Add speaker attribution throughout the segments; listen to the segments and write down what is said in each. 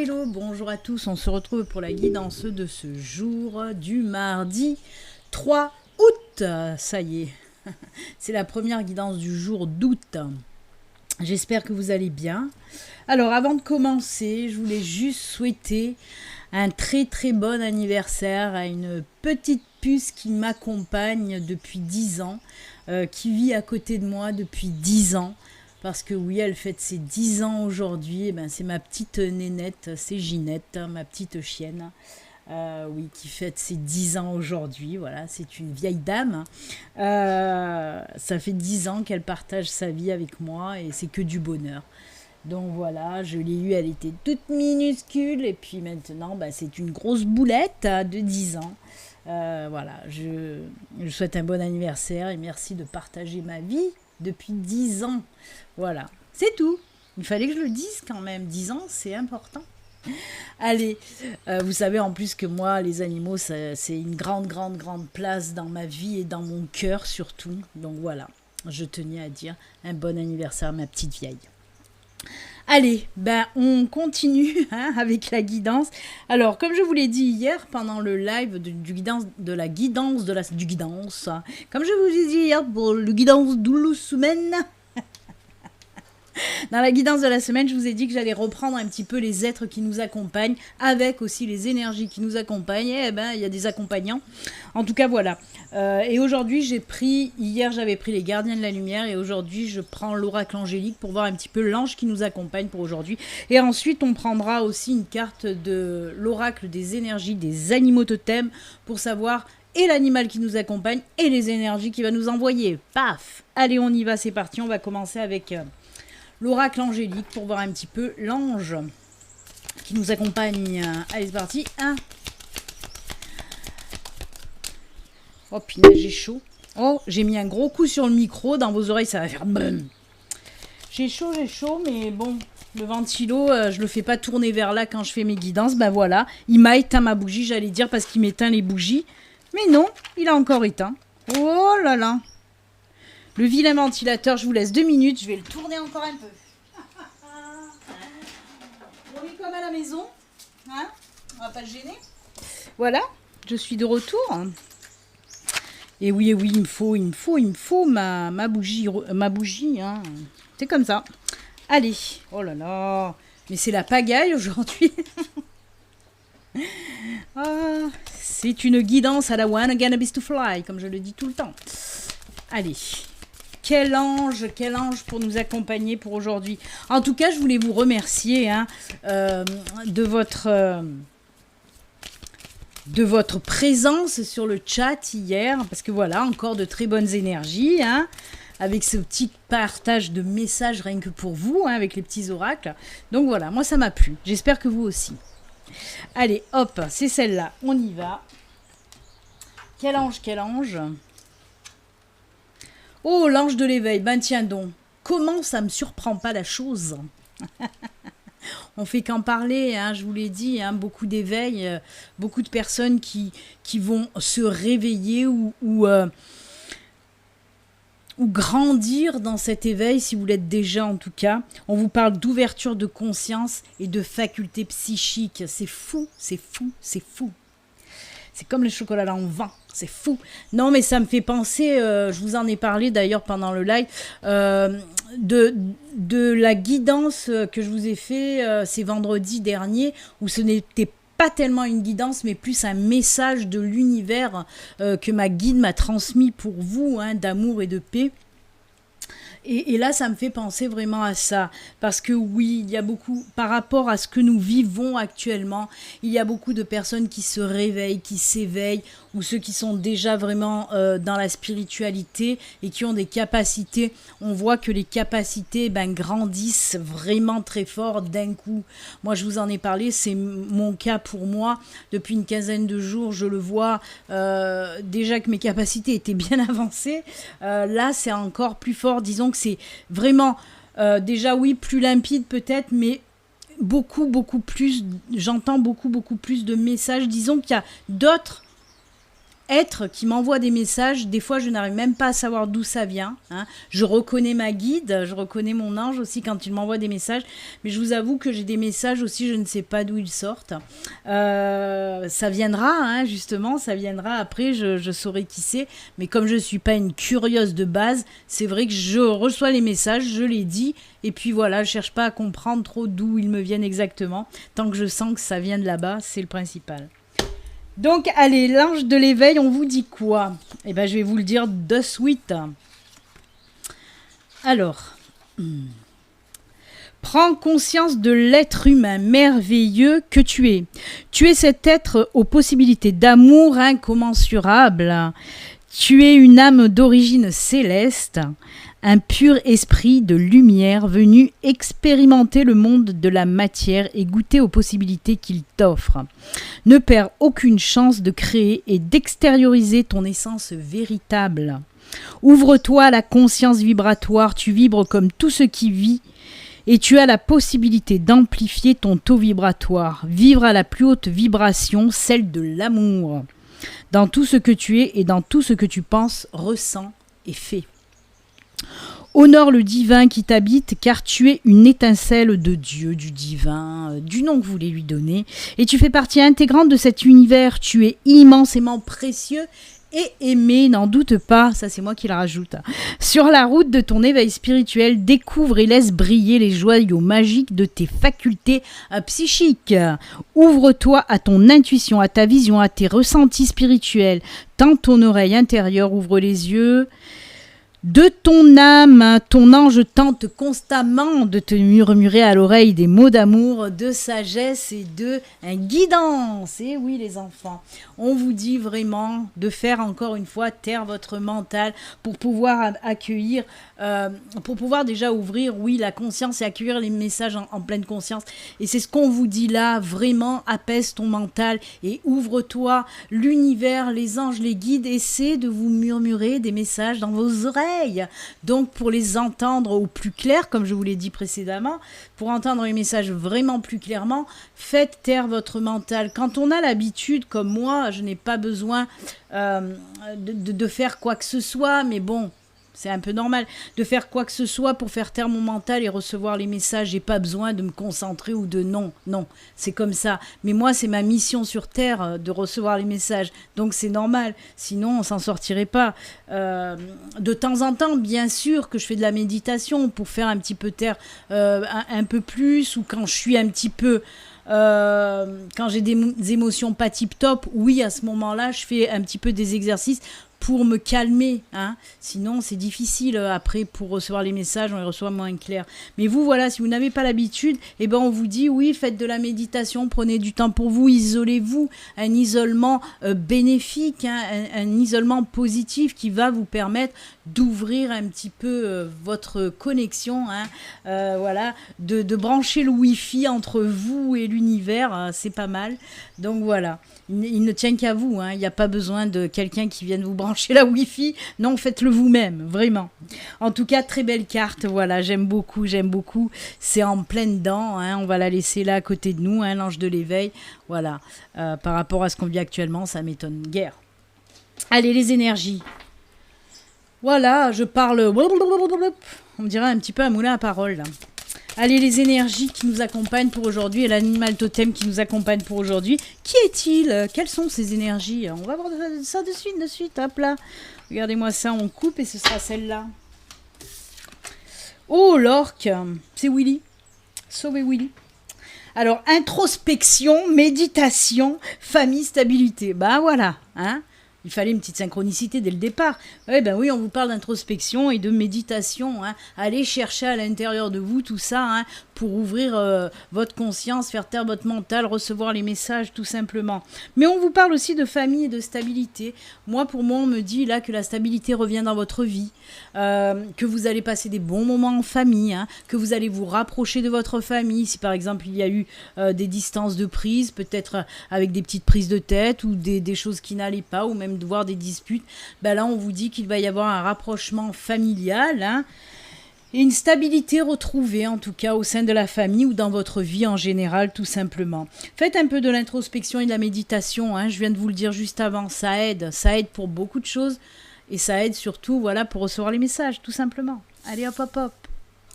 Speaker 1: hello, bonjour à tous, on se retrouve pour la guidance de ce jour du mardi 3 août. Ça y est, c'est la première guidance du jour d'août. J'espère que vous allez bien. Alors avant de commencer, je voulais juste souhaiter un très très bon anniversaire à une petite puce qui m'accompagne depuis 10 ans, qui vit à côté de moi depuis 10 ans. Parce que oui, elle fête ses 10 ans aujourd'hui. Ben, c'est ma petite nénette, c'est Ginette, ma petite chienne. Oui, qui fête ses 10 ans aujourd'hui. Voilà, c'est une vieille dame. Ça fait 10 ans qu'elle partage sa vie avec moi et c'est que du bonheur. Donc voilà, je l'ai eue, elle était toute minuscule. Et puis maintenant, ben, c'est une grosse boulette de 10 ans. Voilà, je souhaite un bon anniversaire et merci de partager ma vie depuis 10 ans. Voilà, c'est tout. Il fallait que je le dise quand même. 10 ans, c'est important. Allez, vous savez en plus que moi, les animaux, c'est une grande place dans ma vie et dans mon cœur surtout. Donc voilà, je tenais à dire un bon anniversaire à ma petite vieille. Allez, ben on continue avec la guidance. Alors, comme je vous l'ai dit hier pendant le live comme je vous ai dit hier pour le guidance de la semaine, dans la guidance de la semaine, je vous ai dit que j'allais reprendre un petit peu les êtres qui nous accompagnent, avec aussi les énergies qui nous accompagnent. Et ben, il y a des accompagnants. En tout cas, voilà. Et aujourd'hui, hier j'avais pris les gardiens de la lumière et aujourd'hui je prends l'oracle angélique pour voir un petit peu l'ange qui nous accompagne pour aujourd'hui. Et ensuite, on prendra aussi une carte de l'oracle des énergies des animaux totems pour savoir et l'animal qui nous accompagne et les énergies qu'il va nous envoyer. Paf! Allez, on y va, c'est parti. On va commencer avec l'oracle angélique pour voir un petit peu l'ange qui nous accompagne. Allez, c'est parti. Oh, punaise, j'ai chaud. Oh, j'ai mis un gros coup sur le micro. Dans vos oreilles, ça va faire boum. J'ai chaud, mais bon, le ventilo, je le fais pas tourner vers là quand je fais mes guidances. Ben voilà, il m'a éteint ma bougie, j'allais dire, parce qu'il m'éteint les bougies. Mais non, il a encore éteint. Oh là là. Le vilain ventilateur, je vous laisse 2 minutes, je vais le tourner encore un peu. On est comme à la maison, hein, on va pas le gêner. Voilà, je suis de retour. Et oui, il me faut ma bougie, hein. C'est comme ça. Allez, oh là là, mais c'est la pagaille aujourd'hui. C'est une guidance à la One Again Abyss to Fly, comme je le dis tout le temps. Allez. Quel ange pour nous accompagner pour aujourd'hui. En tout cas, je voulais vous remercier de votre présence sur le chat hier, parce que voilà, encore de très bonnes énergies, avec ce petit partage de messages rien que pour vous, avec les petits oracles. Donc voilà, moi ça m'a plu. J'espère que vous aussi. Allez, hop, c'est celle-là, on y va. Quel ange. Oh, l'ange de l'éveil, ben tiens donc, comment ça me surprend pas la chose. On fait qu'en parler, je vous l'ai dit, beaucoup d'éveil, beaucoup de personnes qui vont se réveiller ou grandir dans cet éveil, si vous l'êtes déjà en tout cas. On vous parle d'ouverture de conscience et de facultés psychiques. C'est fou. C'est comme le chocolat en vin, c'est fou. Non, mais ça me fait penser, je vous en ai parlé d'ailleurs pendant le live, de la guidance que je vous ai fait ces vendredis derniers, où ce n'était pas tellement une guidance, mais plus un message de l'univers que ma guide m'a transmis pour vous, d'amour et de paix. Et là, ça me fait penser vraiment à ça. Parce que oui, il y a beaucoup, par rapport à ce que nous vivons actuellement, il y a beaucoup de personnes qui se réveillent, qui s'éveillent, ou ceux qui sont déjà vraiment dans la spiritualité et qui ont des capacités. On voit que les capacités grandissent vraiment très fort d'un coup. Moi, je vous en ai parlé, c'est mon cas pour moi. Depuis une quinzaine de jours, je le vois déjà que mes capacités étaient bien avancées. Là, c'est encore plus fort. Disons que c'est vraiment, déjà oui, plus limpide peut-être, mais beaucoup plus, j'entends beaucoup plus de messages. Disons qu'il y a d'autres être qui m'envoie des messages. Des fois, je n'arrive même pas à savoir d'où ça vient. Hein. Je reconnais ma guide, je reconnais mon ange aussi quand il m'envoie des messages. Mais je vous avoue que j'ai des messages aussi, je ne sais pas d'où ils sortent. Ça viendra, hein, justement, ça viendra. Après, je saurai qui c'est. Mais comme je ne suis pas une curieuse de base, c'est vrai que je reçois les messages, je les dis. Et puis voilà, je ne cherche pas à comprendre trop d'où ils me viennent exactement. Tant que je sens que ça vient de là-bas, c'est le principal. Donc, allez, l'ange de l'éveil, on vous dit quoi? Eh bien, je vais vous le dire de suite. Alors, prends conscience de l'être humain merveilleux que tu es. Tu es cet être aux possibilités d'amour incommensurables. Tu es une âme d'origine céleste, un pur esprit de lumière venu expérimenter le monde de la matière et goûter aux possibilités qu'il t'offre. Ne perds aucune chance de créer et d'extérioriser ton essence véritable. Ouvre-toi à la conscience vibratoire, tu vibres comme tout ce qui vit et tu as la possibilité d'amplifier ton taux vibratoire, vivre à la plus haute vibration, celle de l'amour, dans tout ce que tu es et dans tout ce que tu penses, ressens et fais. Honore le divin qui t'habite, car tu es une étincelle de Dieu, du divin, du nom que vous voulez lui donner. Et tu fais partie intégrante de cet univers. Tu es immensément précieux et aimé, n'en doute pas. Ça, c'est moi qui le rajoute. Sur la route de ton éveil spirituel, découvre et laisse briller les joyaux magiques de tes facultés psychiques. Ouvre-toi à ton intuition, à ta vision, à tes ressentis spirituels. Tends ton oreille intérieure, ouvre les yeux. De ton âme, ton ange tente constamment de te murmurer à l'oreille des mots d'amour, de sagesse et de guidance. Et oui les enfants, on vous dit vraiment de faire encore une fois taire votre mental pour pouvoir accueillir, pour pouvoir déjà ouvrir, oui, la conscience et accueillir les messages en pleine conscience. Et c'est ce qu'on vous dit là, vraiment apaise ton mental et ouvre-toi, l'univers, les anges, les guides, essaie de vous murmurer des messages dans vos oreilles. Donc pour les entendre au plus clair, comme je vous l'ai dit précédemment, pour entendre les messages vraiment plus clairement, faites taire votre mental. Quand on a l'habitude, comme moi, je n'ai pas besoin de faire quoi que ce soit, mais bon, c'est un peu normal de faire quoi que ce soit pour faire taire mon mental et recevoir les messages. J'ai pas besoin de me concentrer ou de non, c'est comme ça. Mais moi, c'est ma mission sur Terre de recevoir les messages. Donc c'est normal, sinon on s'en sortirait pas. De temps en temps, bien sûr que je fais de la méditation pour faire un petit peu taire un peu plus, ou quand je suis un petit peu... quand j'ai des émotions pas tip-top, oui, à ce moment-là, je fais un petit peu des exercices pour me calmer, hein. Sinon c'est difficile après pour recevoir les messages, on les reçoit moins clair. Mais vous, voilà, si vous n'avez pas l'habitude, eh ben on vous dit oui, faites de la méditation, prenez du temps pour vous, isolez-vous, un isolement bénéfique, hein, un isolement positif qui va vous permettre d'ouvrir un petit peu votre connexion, hein, voilà, de brancher le Wi-Fi entre vous et l'univers, c'est pas mal. Donc voilà, il ne tient qu'à vous, hein, il n'y a pas besoin de quelqu'un qui vienne vous brancher la Wi-Fi, non, faites-le vous-même, vraiment. En tout cas, très belle carte, voilà, j'aime beaucoup, c'est en pleine dent, hein, on va la laisser là à côté de nous, hein, l'ange de l'éveil, voilà, par rapport à ce qu'on vit actuellement, ça m'étonne guère. Allez, les énergies. Voilà, je parle, on me dirait un petit peu un moulin à parole, là. Allez, les énergies qui nous accompagnent pour aujourd'hui et l'animal totem qui nous accompagne pour aujourd'hui. Qui est-il? Quelles sont ces énergies? On va voir ça de suite, hop là. Regardez-moi ça, on coupe et ce sera celle-là. Oh, l'orque, c'est Willy. Sauvez Willy. Alors, introspection, méditation, famille, stabilité. Bah voilà, hein. Il fallait une petite synchronicité dès le départ. Ouais, ben oui, on vous parle d'introspection et de méditation, hein. Allez chercher à l'intérieur de vous tout ça, hein, pour ouvrir votre conscience, faire taire votre mental, recevoir les messages tout simplement. Mais on vous parle aussi de famille et de stabilité. Moi, pour moi, on me dit là que la stabilité revient dans votre vie, que vous allez passer des bons moments en famille, hein, que vous allez vous rapprocher de votre famille. Si par exemple il y a eu des distances de prise, peut-être avec des petites prises de tête ou des choses qui n'allaient pas, ou même de voir des disputes, ben là on vous dit qu'il va y avoir un rapprochement familial, hein. Et une stabilité retrouvée, en tout cas, au sein de la famille ou dans votre vie en général, tout simplement. Faites un peu de l'introspection et de la méditation, hein, je viens de vous le dire juste avant, ça aide pour beaucoup de choses. Et ça aide surtout, voilà, pour recevoir les messages, tout simplement. Allez, hop, hop, hop.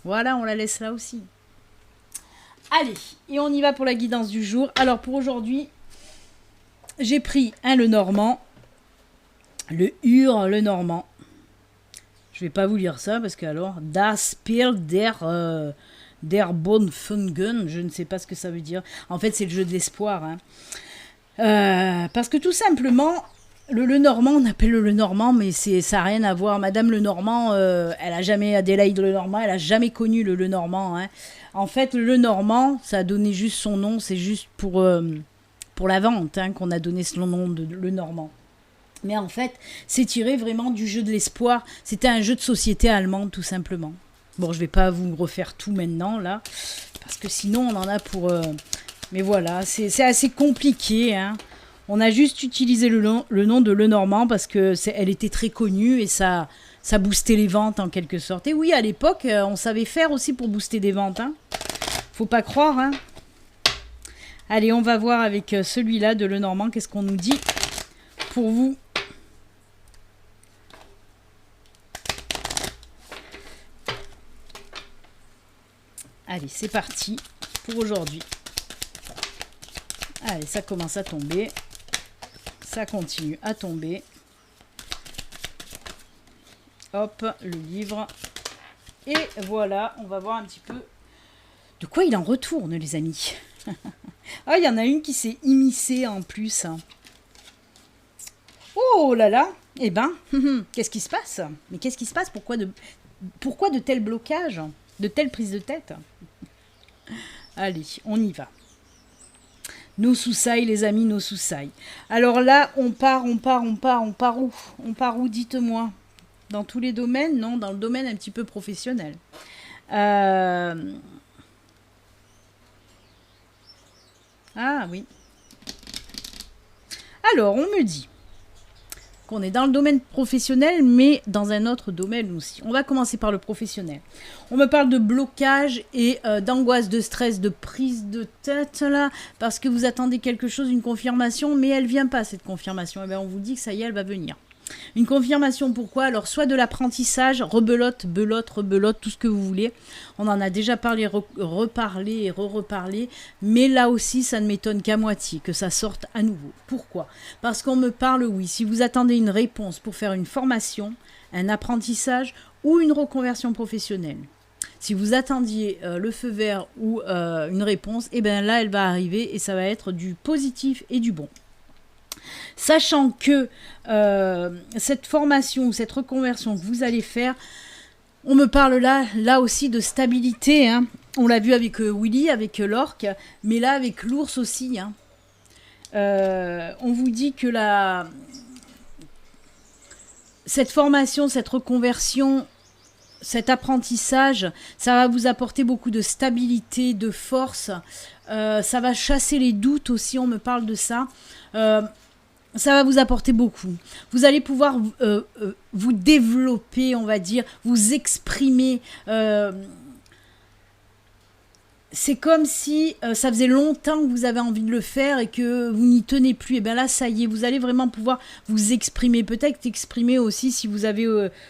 Speaker 1: Voilà, on la laisse là aussi. Allez, et on y va pour la guidance du jour. Alors, pour aujourd'hui, j'ai pris le normand, le le normand. Je vais pas vous lire ça parce que alors Das Spiel der Bonfungen, je ne sais pas ce que ça veut dire. En fait, c'est le jeu de l'espoir. Hein. Parce que tout simplement, le normand, on appelle le normand, mais ça n'a rien à voir. Madame le normand, elle a jamais, Adélaïde le normand, elle a jamais connu le normand. Hein. En fait, le normand, ça a donné juste son nom, c'est juste pour la vente hein, qu'on a donné ce nom de le normand. Mais en fait, c'est tiré vraiment du jeu de l'espoir. C'était un jeu de société allemande, tout simplement. Bon, je ne vais pas vous refaire tout maintenant, là, parce que sinon, on en a pour... Mais voilà, c'est assez compliqué. Hein. On a juste utilisé le nom de Lenormand parce qu'elle était très connue et ça boostait les ventes, en quelque sorte. Et oui, à l'époque, on savait faire aussi pour booster des ventes. Hein. Faut pas croire. Hein. Allez, on va voir avec celui-là de Lenormand, qu'est-ce qu'on nous dit pour vous. Allez, c'est parti pour aujourd'hui. Allez, ça commence à tomber. Ça continue à tomber. Hop, le livre. Et voilà, on va voir un petit peu de quoi il en retourne, les amis. Ah, il y en a une qui s'est immiscée en plus. Oh là là. Eh ben, qu'est-ce qui se passe? Mais qu'est-ce qui se passe? Pourquoi de tels blocages? De telles prises de tête? Allez, on y va. Nos soussailles, les amis, nos soussailles. Alors là, on part où? On part où, dites-moi? Dans tous les domaines? Non, dans le domaine un petit peu professionnel. Ah oui. Alors, on me dit qu'on est dans le domaine professionnel, mais dans un autre domaine aussi. On va commencer par le professionnel. On me parle de blocage et d'angoisse, de stress, de prise de tête, là, parce que vous attendez quelque chose, une confirmation, mais elle ne vient pas, cette confirmation. Et bien, on vous dit que ça y est, elle va venir. Une confirmation, pourquoi? Alors, soit de l'apprentissage, rebelote, tout ce que vous voulez. On en a déjà parlé, reparlé et re-reparlé. Mais là aussi, ça ne m'étonne qu'à moitié que ça sorte à nouveau. Pourquoi? Parce qu'on me parle, oui, si vous attendez une réponse pour faire une formation, un apprentissage ou une reconversion professionnelle. Si vous attendiez le feu vert ou une réponse, et bien là, elle va arriver et ça va être du positif et du bon. Sachant que cette formation ou cette reconversion que vous allez faire, on me parle là aussi de stabilité. Hein. On l'a vu avec Willy, avec l'orque, mais là avec l'ours aussi. Hein. On vous dit que cette formation, cette reconversion, cet apprentissage, ça va vous apporter beaucoup de stabilité, de force. Ça va chasser les doutes aussi, on me parle de ça. Ça va vous apporter beaucoup. Vous allez pouvoir vous développer, on va dire, vous exprimer. C'est comme si ça faisait longtemps que vous avez envie de le faire et que vous n'y tenez plus. Et bien là, ça y est, vous allez vraiment pouvoir vous exprimer. Peut-être exprimer aussi si vous avez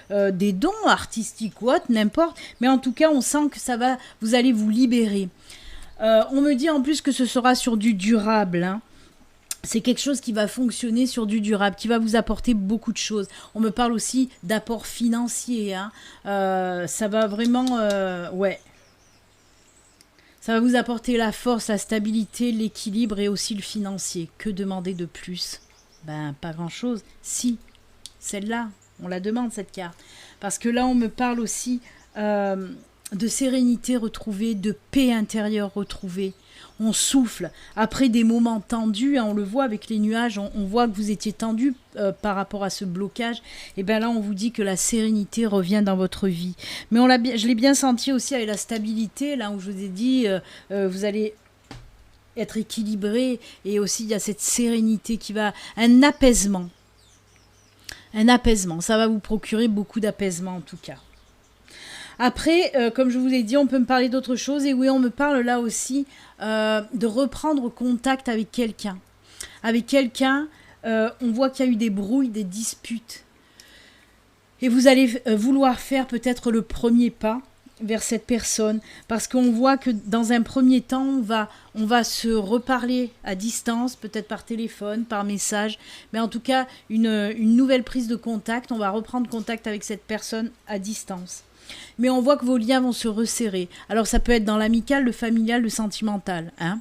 Speaker 1: des dons artistiques ou autre, n'importe. Mais en tout cas, on sent que vous allez vous libérer. On me dit en plus que ce sera sur du durable, hein. C'est quelque chose qui va fonctionner sur du durable, qui va vous apporter beaucoup de choses. On me parle aussi d'apport financier. Hein. Ça va vraiment... ouais. Ça va vous apporter la force, la stabilité, l'équilibre et aussi le financier. Que demander de plus? Ben, pas grand-chose. Si, celle-là, on la demande, cette carte. Parce que là, on me parle aussi de sérénité retrouvée, de paix intérieure retrouvée. On souffle. Après des moments tendus, hein, on le voit avec les nuages, on voit que vous étiez tendu par rapport à ce blocage. Et bien là, on vous dit que la sérénité revient dans votre vie. Mais je l'ai bien senti aussi avec la stabilité, là où je vous ai dit, vous allez être équilibré. Et aussi, il y a cette sérénité qui va... Un apaisement. Un apaisement. Ça va vous procurer beaucoup d'apaisement, en tout cas. Après, comme je vous l'ai dit, on peut me parler d'autre chose. Et oui, on me parle là aussi de reprendre contact avec quelqu'un. Avec quelqu'un, on voit qu'il y a eu des brouilles, des disputes. Et vous allez vouloir faire peut-être le premier pas vers cette personne. Parce qu'on voit que dans un premier temps, on va se reparler à distance, peut-être par téléphone, par message. Mais en tout cas, une nouvelle prise de contact. On va reprendre contact avec cette personne à distance. Mais on voit que vos liens vont se resserrer. Alors ça peut être dans l'amical, le familial, le sentimental. Hein.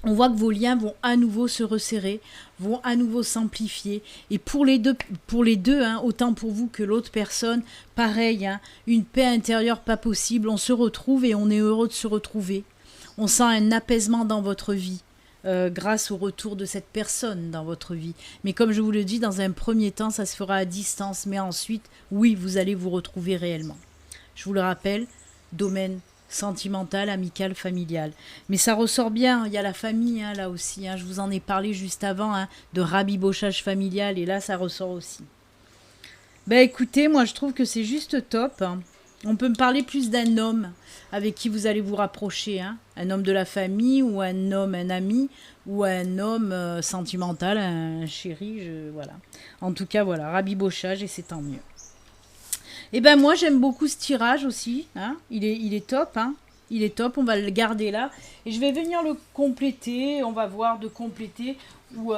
Speaker 1: On voit que vos liens vont à nouveau se resserrer, vont à nouveau s'amplifier. Et pour les deux hein, autant pour vous que l'autre personne, pareil, hein, une paix intérieure pas possible. On se retrouve et on est heureux de se retrouver. On sent un apaisement dans votre vie. Grâce au retour de cette personne dans votre vie. Mais comme je vous le dis, dans un premier temps, ça se fera à distance. Mais ensuite, oui, vous allez vous retrouver réellement. Je vous le rappelle, domaine sentimental, amical, familial. Mais ça ressort bien, il y a la famille hein, là aussi. Hein. Je vous en ai parlé juste avant hein, de rabibochage familial et là, ça ressort aussi. Ben écoutez, moi je trouve que c'est juste top. Hein. On peut me parler plus d'un homme avec qui vous allez vous rapprocher. Hein. Un homme de la famille ou un homme, un ami ou un homme sentimental, un chéri. Voilà. En tout cas, voilà, rabibochage et c'est tant mieux. Et ben moi, j'aime beaucoup ce tirage aussi. Hein. Il est top. Hein. Il est top, on va le garder là. Et je vais venir le compléter. On va voir de compléter. Ou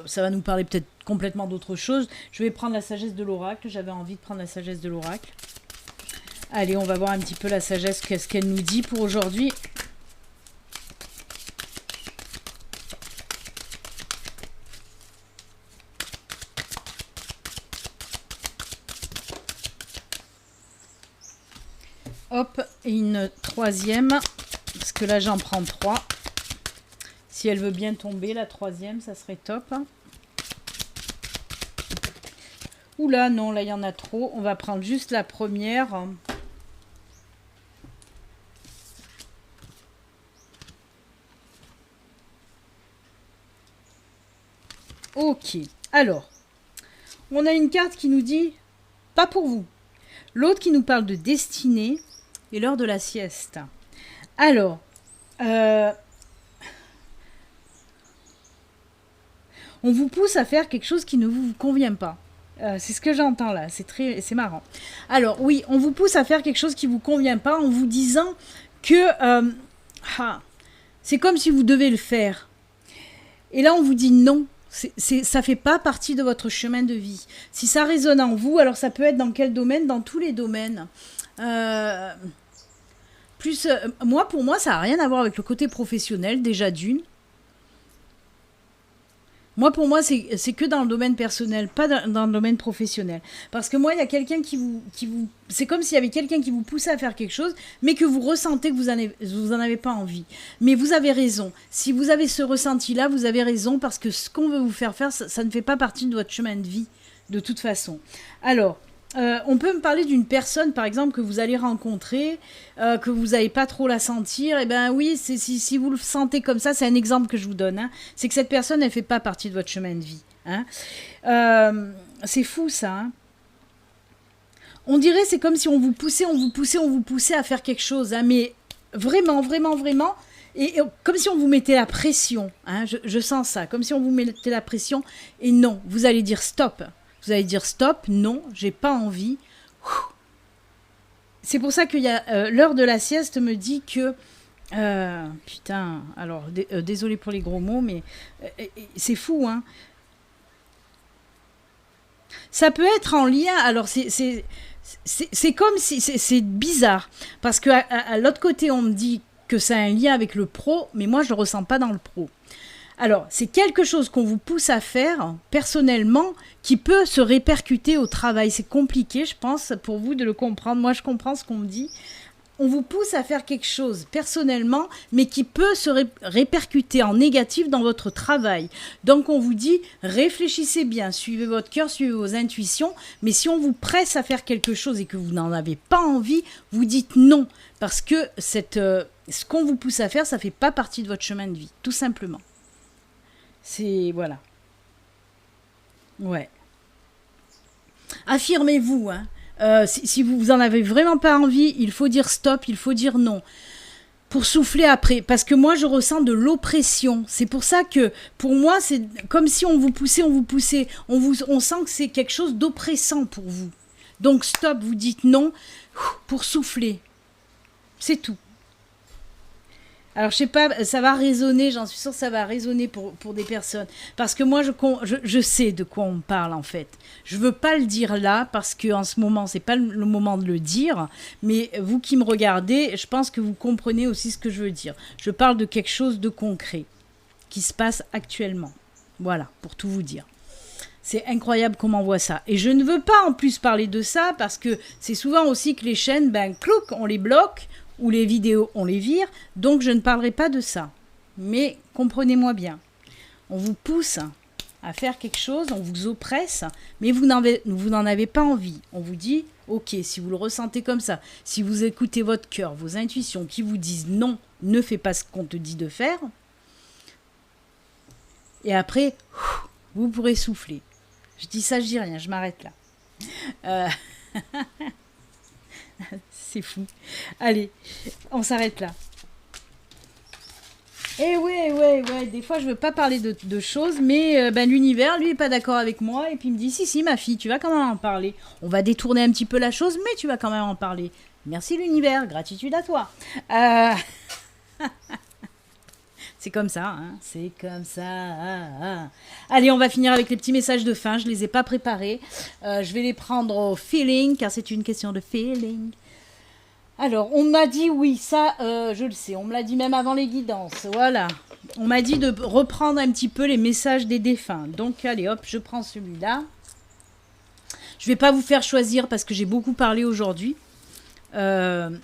Speaker 1: ça va nous parler peut-être complètement d'autre chose. Je vais prendre la sagesse de l'oracle. J'avais envie de prendre la sagesse de l'oracle. Allez, on va voir un petit peu la sagesse, qu'est-ce qu'elle nous dit pour aujourd'hui. Hop, et une troisième, parce que là j'en prends 3. Si elle veut bien tomber, la troisième, ça serait top. Oula, non, là il y en a trop. On va prendre juste la première. Ok, alors, on a une carte qui nous dit « pas pour vous ». L'autre qui nous parle de destinée et l'heure de la sieste. Alors, on vous pousse à faire quelque chose qui ne vous convient pas. C'est ce que j'entends là, c'est marrant. Alors oui, on vous pousse à faire quelque chose qui ne vous convient pas en vous disant que c'est comme si vous devez le faire. Et là, on vous dit non. Ça fait pas partie de votre chemin de vie. Si ça résonne en vous, alors ça peut être dans quel domaine? Dans tous les domaines. Pour moi, ça n'a rien à voir avec le côté professionnel, déjà d'une. Moi, pour moi, c'est que dans le domaine personnel, pas dans le domaine professionnel. Parce que moi, il y a quelqu'un qui vous... C'est comme s'il y avait quelqu'un qui vous poussait à faire quelque chose, mais que vous ressentez que vous en avez pas envie. Mais vous avez raison. Si vous avez ce ressenti-là, vous avez raison, parce que ce qu'on veut vous faire faire, ça ne fait pas partie de votre chemin de vie, de toute façon. Alors... on peut me parler d'une personne, par exemple, que vous allez rencontrer, que vous n'allez pas trop la sentir. Eh bien oui, si vous le sentez comme ça, c'est un exemple que je vous donne. Hein, c'est que cette personne, elle ne fait pas partie de votre chemin de vie. Hein. C'est fou, ça. Hein. On dirait c'est comme si on vous poussait à faire quelque chose. Hein, mais vraiment, vraiment, vraiment... Et comme si on vous mettait la pression. Hein, je sens ça. Comme si on vous mettait la pression. Et non, vous allez dire stop. Vous allez dire stop, non, j'ai pas envie. C'est pour ça qu'il y a l'heure de la sieste me dit que putain, alors désolé pour les gros mots, mais c'est fou, hein. Ça peut être en lien. Alors c'est comme si c'est bizarre parce que à l'autre côté on me dit que ça a un lien avec le pro, mais moi je le ressens pas dans le pro. Alors, c'est quelque chose qu'on vous pousse à faire, personnellement, qui peut se répercuter au travail. C'est compliqué, je pense, pour vous de le comprendre. Moi, je comprends ce qu'on me dit. On vous pousse à faire quelque chose, personnellement, mais qui peut se répercuter en négatif dans votre travail. Donc, on vous dit, réfléchissez bien, suivez votre cœur, suivez vos intuitions. Mais si on vous presse à faire quelque chose et que vous n'en avez pas envie, vous dites non. Parce que ce qu'on vous pousse à faire, ça ne fait pas partie de votre chemin de vie, tout simplement. C'est... Voilà. Ouais. Affirmez-vous, hein. Si vous en avez vraiment pas envie, il faut dire stop, il faut dire non. Pour souffler après, parce que moi je ressens de l'oppression. C'est pour ça que pour moi c'est comme si on vous poussait, on sent que c'est quelque chose d'oppressant pour vous. Donc stop, vous dites non pour souffler. C'est tout. Alors je sais pas, ça va résonner, j'en suis sûre que ça va résonner pour des personnes. Parce que moi je sais de quoi on parle en fait. Je veux pas le dire là parce qu'en ce moment c'est pas le moment de le dire. Mais vous qui me regardez, je pense que vous comprenez aussi ce que je veux dire. Je parle de quelque chose de concret qui se passe actuellement. Voilà, pour tout vous dire. C'est incroyable comment on voit ça. Et je ne veux pas en plus parler de ça parce que c'est souvent aussi que les chaînes, clouc, on les bloque. Ou les vidéos, on les vire, donc je ne parlerai pas de ça. Mais comprenez-moi bien, on vous pousse à faire quelque chose, on vous oppresse, mais vous n'en avez pas envie. On vous dit, ok, si vous le ressentez comme ça, si vous écoutez votre cœur, vos intuitions qui vous disent non, ne fais pas ce qu'on te dit de faire, et après, vous pourrez souffler. Je dis ça, je dis rien, je m'arrête là. C'est fou. Allez, on s'arrête là. Et ouais, des fois je veux pas parler de choses, mais l'univers, lui, est pas d'accord avec moi, et puis il me dit, si, ma fille, tu vas quand même en parler. On va détourner un petit peu la chose, mais tu vas quand même en parler. Merci l'univers, gratitude à toi. C'est comme ça, hein, c'est comme ça. Allez, on va finir avec les petits messages de fin. Je les ai pas préparés. Je vais les prendre au feeling, car c'est une question de feeling. Alors, on m'a dit, oui, ça, je le sais. On me l'a dit même avant les guidances. Voilà. On m'a dit de reprendre un petit peu les messages des défunts. Donc, allez, hop, je prends celui-là. Je vais pas vous faire choisir parce que j'ai beaucoup parlé aujourd'hui. On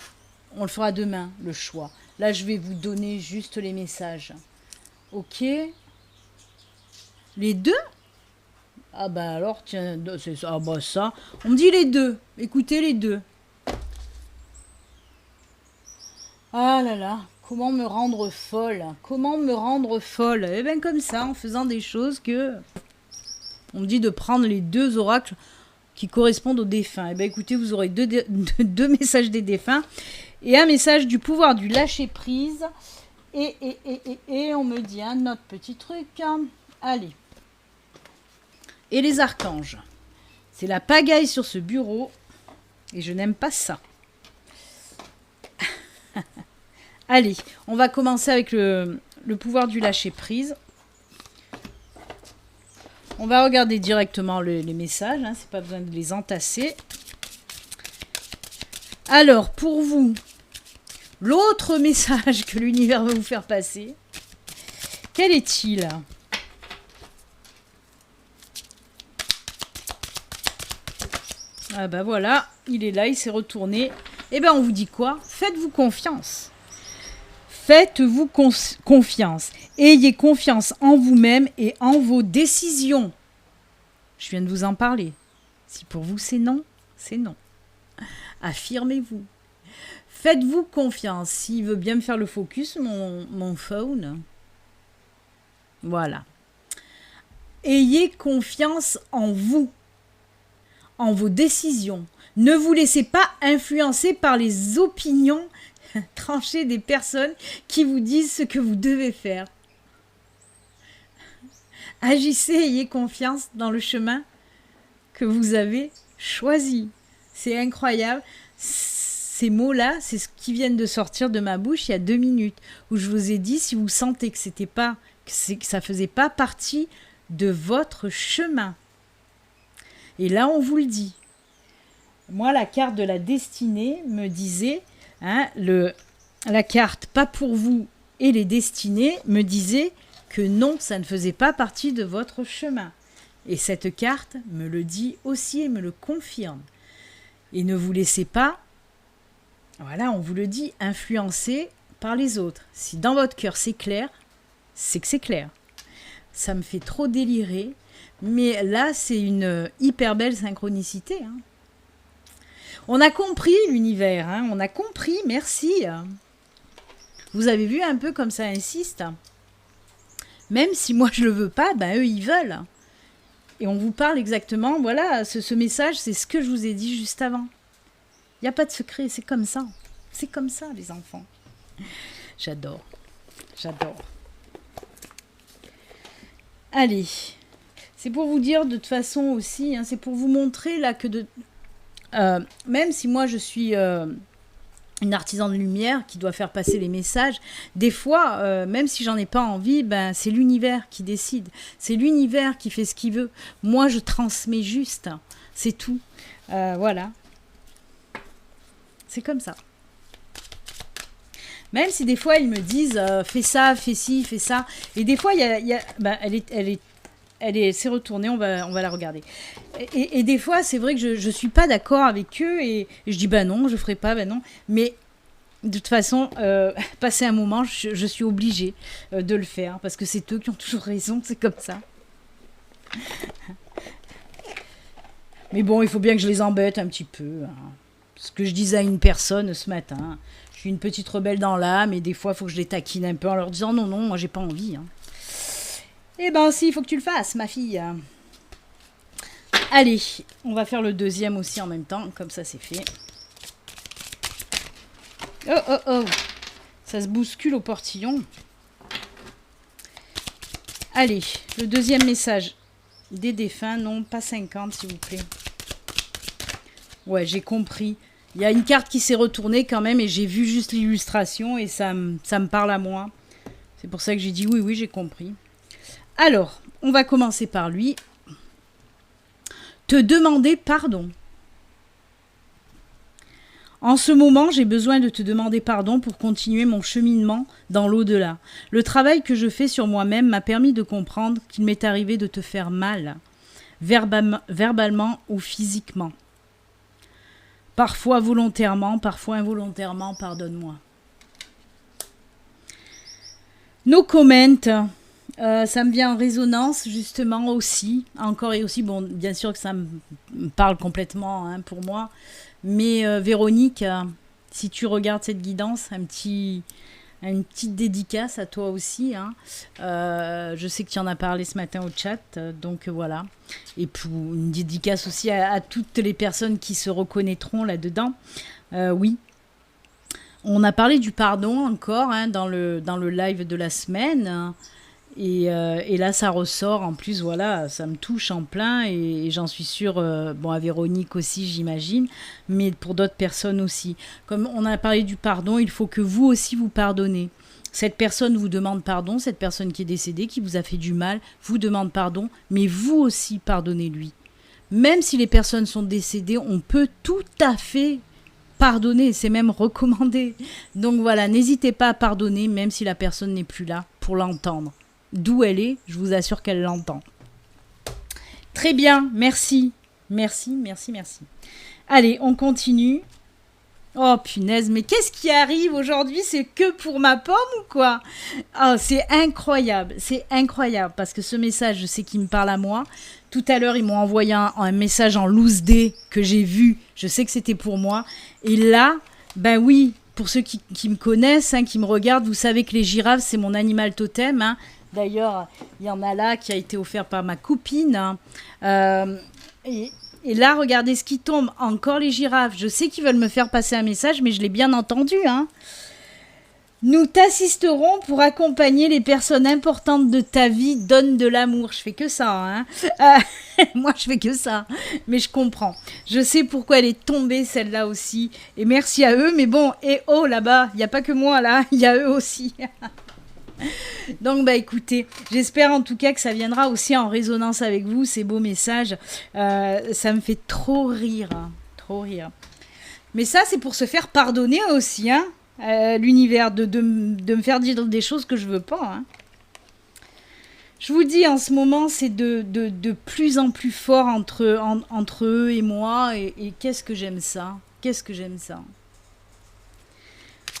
Speaker 1: le fera demain, le choix. Là, je vais vous donner juste les messages. Ok. Les deux? Ah bah alors, tiens, c'est ça. Ah bah ça. On me dit les deux. Écoutez les deux. Ah là là. Comment me rendre folle? Comment me rendre folle? Eh bien comme ça, en faisant des choses que... On me dit de prendre les deux oracles qui correspondent aux défunts. Eh bien écoutez, vous aurez deux messages des défunts. Et un message du pouvoir du lâcher-prise. Et on me dit un autre petit truc. Allez. Et les archanges. C'est la pagaille sur ce bureau. Et je n'aime pas ça. Allez, on va commencer avec le pouvoir du lâcher-prise. On va regarder directement les messages. Hein, c'est pas besoin de les entasser. Alors, pour vous, l'autre message que l'univers veut vous faire passer, quel est-il? Ah bah voilà, il est là, il s'est retourné. Eh ben on vous dit quoi? Faites-vous confiance. Faites-vous confiance. Ayez confiance en vous-même et en vos décisions. Je viens de vous en parler. Si pour vous c'est non, c'est non. Affirmez-vous. Faites-vous confiance. S'il veut bien me faire le focus, mon phone. Voilà. Ayez confiance en vous, en vos décisions. Ne vous laissez pas influencer par les opinions tranchées des personnes qui vous disent ce que vous devez faire. Agissez, ayez confiance dans le chemin que vous avez choisi. C'est incroyable. Ces mots-là, c'est ce qui viennent de sortir de ma bouche il y a 2 minutes, où je vous ai dit si vous sentez que ça faisait pas partie de votre chemin. Et là, on vous le dit. Moi, la carte de la destinée me disait, hein, la carte pas pour vous et les destinées me disait que non, ça ne faisait pas partie de votre chemin. Et cette carte me le dit aussi et me le confirme. Et ne vous laissez pas, voilà, on vous le dit, influencer par les autres. Si dans votre cœur c'est clair, c'est que c'est clair. Ça me fait trop délirer, mais là c'est une hyper belle synchronicité. Hein. On a compris l'univers, hein, on a compris, merci. Vous avez vu un peu comme ça insiste. Même si moi je le veux pas, ben eux ils veulent. Et on vous parle exactement, voilà, ce message, c'est ce que je vous ai dit juste avant. Il n'y a pas de secret, c'est comme ça. C'est comme ça, les enfants. J'adore. J'adore. Allez. C'est pour vous dire de toute façon aussi, hein, c'est pour vous montrer là que même si moi je suis une artisan de lumière qui doit faire passer les messages, des fois, même si j'en ai pas envie, ben, c'est l'univers qui décide. C'est l'univers qui fait ce qu'il veut. Moi, je transmets juste. C'est tout. Voilà. C'est comme ça. Même si des fois, ils me disent fais ça, fais ci, fais ça. Et des fois, elle s'est retournée, on va la regarder. Et des fois, c'est vrai que je ne suis pas d'accord avec eux et je dis bah non, je ferai pas, bah non. Mais de toute façon, passer un moment, je suis obligée de le faire parce que c'est eux qui ont toujours raison, c'est comme ça. Mais bon, il faut bien que je les embête un petit peu. Hein. Ce que je disais à une personne ce matin, je suis une petite rebelle dans l'âme et des fois, il faut que je les taquine un peu en leur disant non, non, moi, j'ai pas envie. Hein. Eh ben si, il faut que tu le fasses, ma fille. Allez, on va faire le deuxième aussi en même temps, comme ça c'est fait. Oh, oh, oh. Ça se bouscule au portillon. Allez, le deuxième message. Des défunts, non, pas 50 s'il vous plaît. Ouais, j'ai compris. Il y a une carte qui s'est retournée quand même et j'ai vu juste l'illustration et ça me parle à moi. C'est pour ça que j'ai dit oui, j'ai compris. Alors, on va commencer par lui. Te demander pardon. En ce moment, j'ai besoin de te demander pardon pour continuer mon cheminement dans l'au-delà. Le travail que je fais sur moi-même m'a permis de comprendre qu'il m'est arrivé de te faire mal, verbalement ou physiquement. Parfois volontairement, parfois involontairement, pardonne-moi. No comment. Ça me vient en résonance justement aussi, encore et aussi, bon bien sûr que ça me parle complètement hein, pour moi, mais Véronique, si tu regardes cette guidance, une petite dédicace à toi aussi, hein. Je sais que tu en as parlé ce matin au chat, donc voilà, et pour une dédicace aussi à toutes les personnes qui se reconnaîtront là-dedans, oui. On a parlé du pardon encore hein, dans le live de la semaine, hein. Et là, ça ressort. En plus, voilà, ça me touche en plein. Et j'en suis sûre, bon, à Véronique aussi, j'imagine, mais pour d'autres personnes aussi. Comme on a parlé du pardon, il faut que vous aussi vous pardonnez. Cette personne vous demande pardon, cette personne qui est décédée, qui vous a fait du mal, vous demande pardon, mais vous aussi pardonnez-lui. Même si les personnes sont décédées, on peut tout à fait pardonner, c'est même recommandé. Donc voilà, n'hésitez pas à pardonner, même si la personne n'est plus là pour l'entendre. D'où elle est, je vous assure qu'elle l'entend. Très bien, merci. Merci. Allez, on continue. Oh punaise, mais qu'est-ce qui arrive aujourd'hui? C'est que pour ma pomme ou quoi? Oh, c'est incroyable, parce que ce message, je sais qu'il me parle à moi. Tout à l'heure, ils m'ont envoyé un message en loose day que j'ai vu. Je sais que c'était pour moi. Et là, ben oui, pour ceux qui me connaissent, hein, qui me regardent, vous savez que les girafes, c'est mon animal totem, hein. D'ailleurs, il y en a là qui a été offert par ma copine. Hein. Et là, regardez ce qui tombe. Encore les girafes. Je sais qu'ils veulent me faire passer un message, mais je l'ai bien entendu. Hein. Nous t'assisterons pour accompagner les personnes importantes de ta vie. Donne de l'amour. Je fais que ça. Hein. Moi, je fais que ça. Mais je comprends. Je sais pourquoi elle est tombée, celle-là aussi. Et merci à eux. Mais bon, et oh, là-bas, il n'y a pas que moi, là. Il y a eux aussi. Donc bah écoutez, j'espère en tout cas que ça viendra aussi en résonance avec vous, ces beaux messages. Ça me fait trop rire, hein, trop rire. Mais ça c'est pour se faire pardonner aussi, hein, l'univers, de me faire dire des choses que je veux pas. Hein. Je vous dis, en ce moment, c'est de plus en plus fort entre eux et moi, et qu'est-ce que j'aime ça, Vous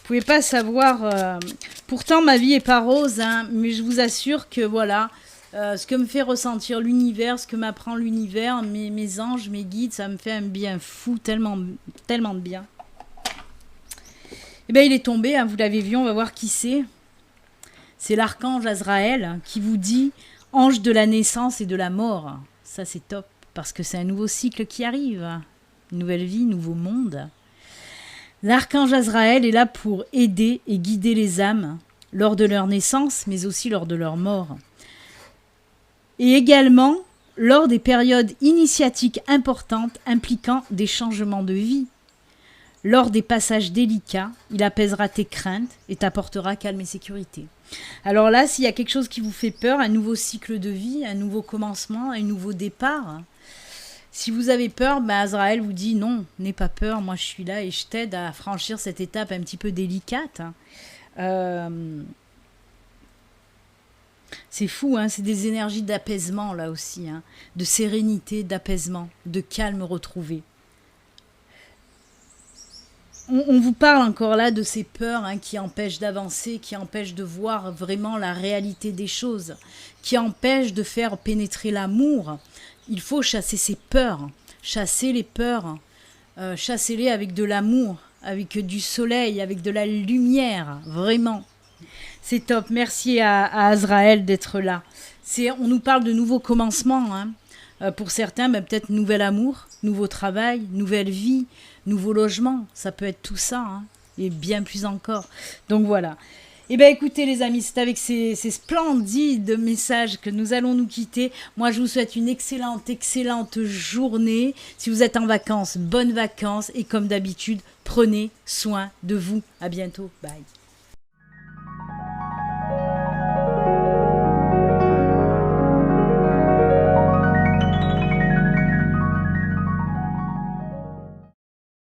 Speaker 1: pouvez pas savoir. Pourtant, ma vie est pas rose, hein, mais je vous assure que voilà, ce que me fait ressentir l'univers, ce que m'apprend l'univers, mes anges, mes guides, ça me fait un bien fou, tellement de bien. Eh bien, il est tombé, hein, vous l'avez vu, on va voir qui c'est. C'est l'archange Azraël qui vous dit ange de la naissance et de la mort. Ça, c'est top, parce que c'est un nouveau cycle qui arrive. Nouvelle vie, nouveau monde. L'archange Azraël est là pour aider et guider les âmes lors de leur naissance, mais aussi lors de leur mort. Et également lors des périodes initiatiques importantes impliquant des changements de vie. Lors des passages délicats, il apaisera tes craintes et t'apportera calme et sécurité. Alors là, s'il y a quelque chose qui vous fait peur, un nouveau cycle de vie, un nouveau commencement, un nouveau départ, si vous avez peur, Azraël vous dit non, n'aie pas peur, moi je suis là et je t'aide à franchir cette étape un petit peu délicate. C'est fou, hein, c'est des énergies d'apaisement là aussi, hein, de sérénité, d'apaisement, de calme retrouvé. On vous parle encore là de ces peurs, hein, qui empêchent d'avancer, qui empêchent de voir vraiment la réalité des choses, qui empêchent de faire pénétrer l'amour. Il faut chasser ces peurs, chasser les peurs, chassez-les avec de l'amour, avec du soleil, avec de la lumière, vraiment. C'est top, merci à Azraël d'être là. On nous parle de nouveaux commencements, hein. Pour certains, peut-être nouvel amour, nouveau travail, nouvelle vie, nouveau logement, ça peut être tout ça, hein, et bien plus encore. Donc voilà. Eh bien écoutez les amis, c'est avec ces splendides messages que nous allons nous quitter. Moi je vous souhaite une excellente journée. Si vous êtes en vacances, bonnes vacances, et comme d'habitude, prenez soin de vous. À bientôt, bye.